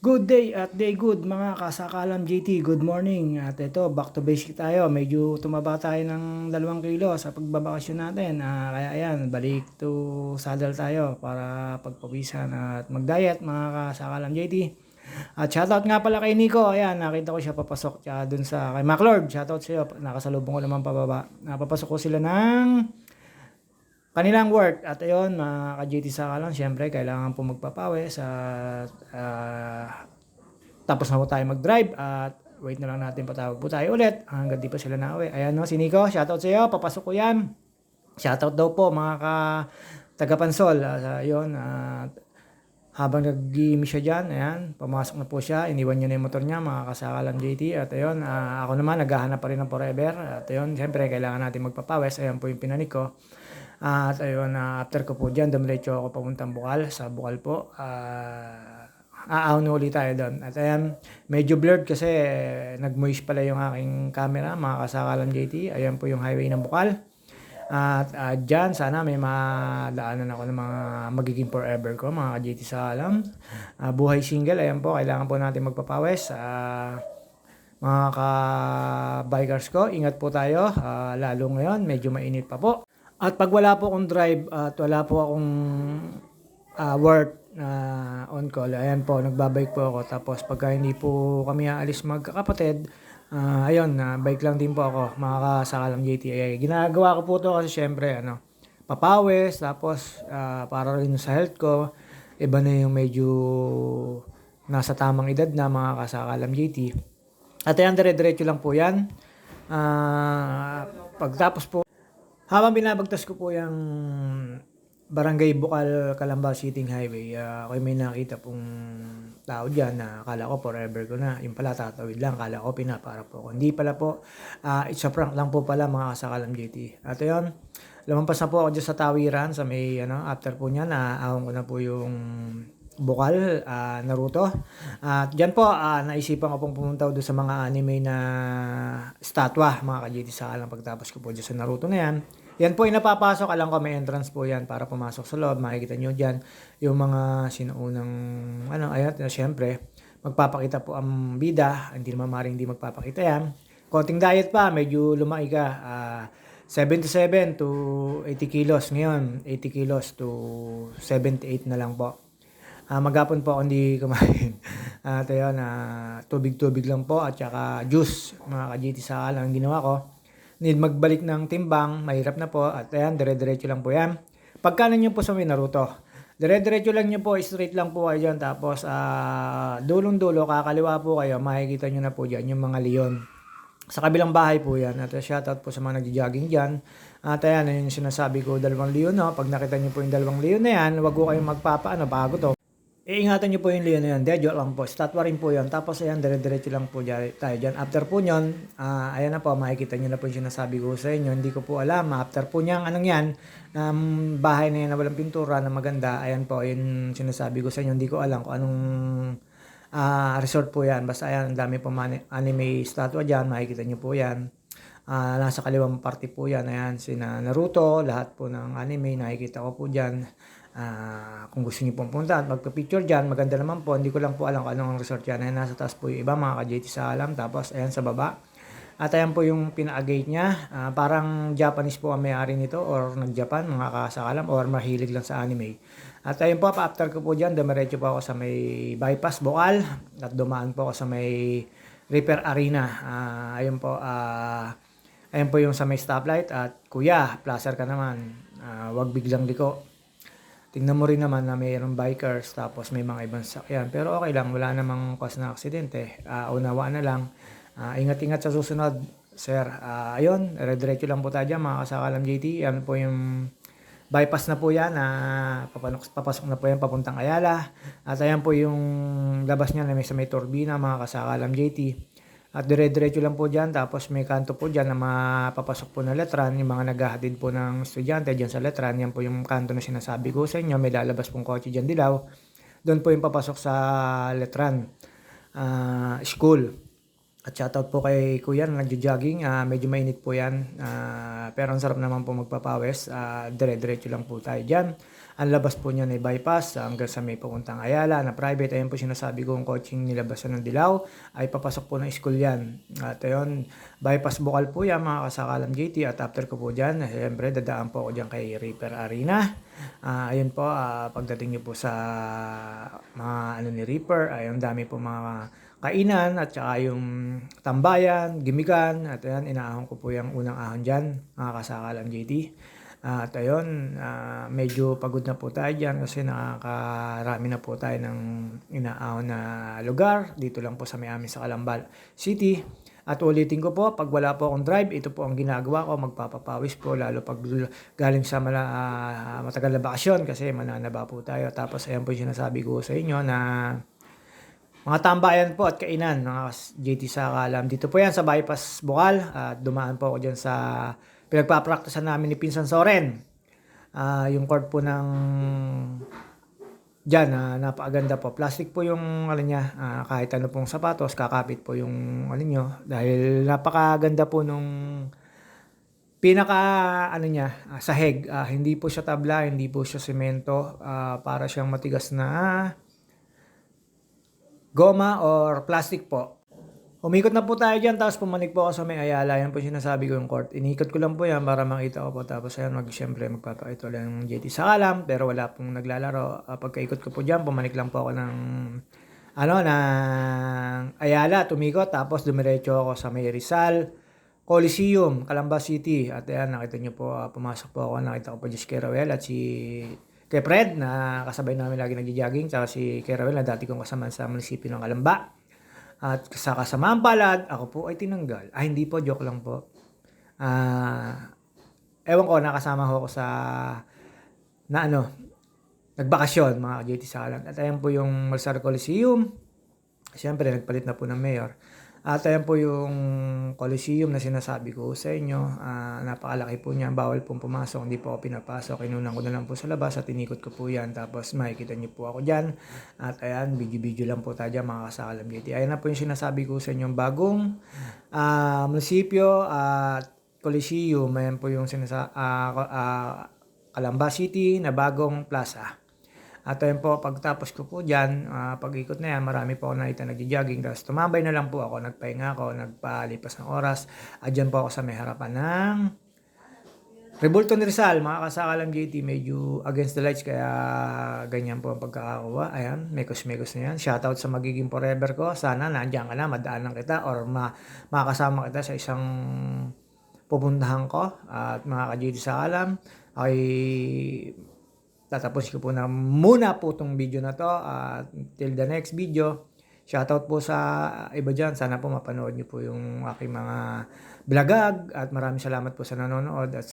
Good day at day good mga kasakalam JT, good morning. At ito, back to basic tayo. Medyo tumaba tayo ng 2 kilo sa pagbabakasyon natin. Kaya ayan, balik to saddle tayo para pagpawisan at mag-diet mga kasakalam JT. At shoutout nga pala kay Nico. Ayan, nakita ko siya papasok dun sa kay MacLord. Shoutout sa iyo. Nakasalubong ko naman pababa. Napapasok ko sila ng kanilang work. At ayun, mga ka-JT Sakalan, syempre kailangan po magpapawis at tapos na po tayo mag-drive at wait na lang natin, patawag po tayo ulit hanggang di pa sila nauwi. Ayan no, si Nico, shoutout sa iyo, papasok ko yan. Shoutout daw po mga taga-Pansol. Ayun, habang nag-gimme siya dyan, ayan, pumasok na po siya, iniwan niya na yung motor niya, mga kasakalang JT. At ayun, ako naman, naghahanap pa rin ng forever. At ayun, siyempre, kailangan natin magpapawis. Ayan po yung pinanik ko. At ayun, after ko po dyan, dumiretso ako papuntang Bukal. Sa Bukal po, aahon ulit tayo doon. At ayan, medyo blurred kasi nag-moist pala yung aking camera, mga kasakalang JT. Ayan po yung highway ng Bukal. At dyan, sana may madaanan ako ng mga magiging forever ko, mga ka-JT sa alam. Buhay single, ayan po, kailangan po natin magpapawis. Mga ka-bikers ko, ingat po tayo. Lalo ngayon, medyo mainit pa po. At pag wala po akong drive at wala po akong work on call, ayan po, nagbabike po ako. Tapos pagka hindi po kami aalis magkakapatid, ayun, bike lang din po ako, mga kasakalam JT. Ginagawa ko po to kasi syempre, papawis, tapos para rin sa health ko, iba na yung medyo nasa tamang edad na, mga kasakalam JT. At ayan, dire-diretso lang po yan. Pagtapos po, habang binabagtas ko po yung Barangay Bukal, Calamba City Highway, ako may nakita pong tao dyan na akala ko forever ko na. Yung pala tatawid lang, akala ko pinapara po ako. Hindi pala po, it's a prank lang po pala, mga kasakalam JT. At ayun, lumampas na po ako dyan sa tawiran sa may, after po niya, naahon ko na po yung Bukal, Naruto. At dyan po, naisipan ko pong pumunta doon sa mga anime na statwa, mga ka-JT sa alam, pagtapos ko po dyan sa Naruto na yan. Yan po yung napapasok, alam ko may entrance po yan para pumasok sa loob. Makikita nyo dyan yung mga sinuunang, ayun, syempre, magpapakita po ang bida. Hindi naman maring hindi magpapakita yan. Konting diet pa, medyo lumaki ka. 77 to 80 kilos ngayon. 80 kilos to 78 na lang po. Maghapon po ako hindi kumain. At ayun, tubig-tubig lang po at saka juice. Mga ka-JT sa lang ginawa ko. Need magbalik ng timbang, mahirap na po. At ayan, dire-diretso lang po yan. Pagkanan nyo po sa may Naruto, dire-diretso lang nyo po, straight lang po kayo dyan. Tapos, dulong-dulo, kakaliwa po kayo, makikita nyo na po dyan yung mga leon. Sa kabilang bahay po yan. At shoutout po sa mga nagja-jogging dyan. At ayan, yung sinasabi ko, 2 leon, no? Pag nakita nyo po yung 2 leon na yan, wag ko kayong bago to. Iingatan nyo po yung leon na yan. Joke lang po. Statwa rin po yun. Tapos ayan, dire-diretso lang po tayo dyan. After po nyon, ayan na po, makikita nyo na po yung sinasabi ko sa inyo. Hindi ko po alam. After po nyan, anong yan, bahay na yan na walang pintura na maganda. Ayan po, yung sinasabi ko sa inyo. Hindi ko alam kung anong resort po yan. Basta ayan, ang dami po anime statwa dyan. Makikita nyo po yan. Nasa kaliwang party po yan. Ayan, sina Naruto, lahat po ng anime, nakikita ko po dyan. Kung gusto niyo pong punta at magpa-picture dyan, maganda naman po. Hindi ko lang po alam kung anong resort yan. Ayan, nasa taas po yung iba, mga ka-JT sa alam. Tapos ayan sa baba. At ayan po yung pinaka-gate niya. Parang Japanese po ang may-ari nito or nag-Japan, mga kasakalam, or mahilig lang sa anime. At ayun po, after ko po dyan, dumiretso po ako sa may bypass Bukal at dumaan po ako sa may Repair Arena. Ayun po, ayun po yung sa may stoplight. At kuya, placer ka naman. Wag biglang liko. Tingnan mo rin naman na mayroong bikers tapos may mga ibang sakyan. Pero okay lang, wala namang cause na aksidente. Unawaan na lang. Ingat-ingat sa susunod, sir. Ayun, diretso lang po tayo dyan, mga kasakalam JT. Yan po yung bypass na po yan. Papasok na po yan papuntang Ayala. At ayan po yung labas niya na may sa may turbina, mga kasakalam JT. At dire-diretso lang po dyan. Tapos may kanto po dyan na mapapasok po na letran. Yung mga naghahatid po ng estudyante dyan sa letran. Yan po yung kanto na sinasabi ko sa inyo. May lalabas pong kotse dyan dilaw. Doon po yung papasok sa letran school. At shoutout po kay kuya na nagjo-jogging. Medyo mainit po yan. Pero ang sarap naman po magpapawis. Dire-diretso lang po tayo dyan. Ang labas po niyan ay bypass hanggang sa may papuntang Ayala na private. Ayan po sinasabi kong coaching nilabasan ng Dilaw ay papasok po ng school yan. At ayun, bypass bukal po yan mga kasakalam JT. At after ko po dyan, siyempre dadaan po ako dyan kay Reaper Arena. Ayun po, pagdating niyo po sa mga ano ni Reaper, ayun dami po mga kainan at saka yung tambayan, gimikan. At ayun, inaahon ko po yung unang ahon dyan mga kasakalam JT. At ayun, medyo pagod na po tayo dyan kasi nakakarami na po tayo ng inaahon na lugar. Dito lang po sa may amin sa Calamba City. At ulitin ko po, pag wala po akong drive, ito po ang ginagawa ko. Magpapapawis po, lalo pag galing sa matagal na bakasyon kasi mananaba po tayo. Tapos ayan po yung sinasabi ko sa inyo na mga tambayan po at kainan, mga JT sa Kalam. Dito po yan sa bypass Bukal. At dumaan po ako dyan sa pinagpapraktisan namin ni Pinsan Soren. Yung court po ng dyan, napakaganda po. Plastic po yung ano niya, kahit ano pong sapatos, kakapit po yung ano nyo. Dahil napakaganda po nung pinaka ano niya, sahig. Hindi po siya tabla, hindi po siya semento. Para siyang matigas na goma or plastic po. Umikot na po tayo dyan, tapos pumanik po ako sa may Ayala. Yan po sinasabi ko yung court. Inikot ko lang po yan para makita ko po. Tapos ayan, siyempre magpapakita ulit ng JT sa Kalam. Pero wala pong naglalaro. Pagkaikot ko po dyan, pumanik lang po ako ng Ayala, tumikot. Tapos dumiretso ako sa may Rizal Coliseum, Calamba City. At ayan, nakita nyo po, pumasok po ako. Nakita ko po si Kerawel at si kay Fred na kasabay namin lagi nagja-jogging. Tsaka si Kerawel na dati kong kasama sa munisipyo ng Calamba. At sa kasamaan palad, ako po ay tinanggal. Hindi po, joke lang po. Ewan ko, nakasama ko sa nagbakasyon mga JT sa Kalam. At ayan po yung Malsar Coliseum. Siyempre, nagpalit na po ng mayor. At ayan po yung Coliseum na sinasabi ko sa inyo. Napakalaki po niya. Bawal pong pumasok. Hindi po ako pinapasok. Inunan ko na lang po sa labas at tinikot ko po yan. Tapos makikita niyo po ako dyan. At ayan, video lang po tayo dyan mga kasakalam JT. Ayan na po yung sinasabi ko sa inyo. Bagong munisipyo at Coliseum. Ayan po yung Calamba City na bagong plaza. At ayun po, pagtapos ko po dyan, pag-ikot na yan, marami po ako nakita nagja-jogging. Tapos tumambay na lang po ako, nagpahinga ako, nagpalipas ng oras. At dyan po ako sa may harapan ng Rebulto ni Rizal, mga kasakalam JT, medyo against the lights, kaya ganyan po ang pagkakakuha. Ayan, mekos-mekos na yan. Shoutout sa magiging forever ko. Sana nandiyan ka na, madaanan kita or makakasama kita sa isang pupuntahan ko. At mga ka-JT sa Kalam, ay tatapos ko po na muna po itong video na to. Till the next video. Shoutout po sa iba dyan. Sana po mapanood nyo po yung aking mga vlogag. At maraming salamat po sa nanonood. At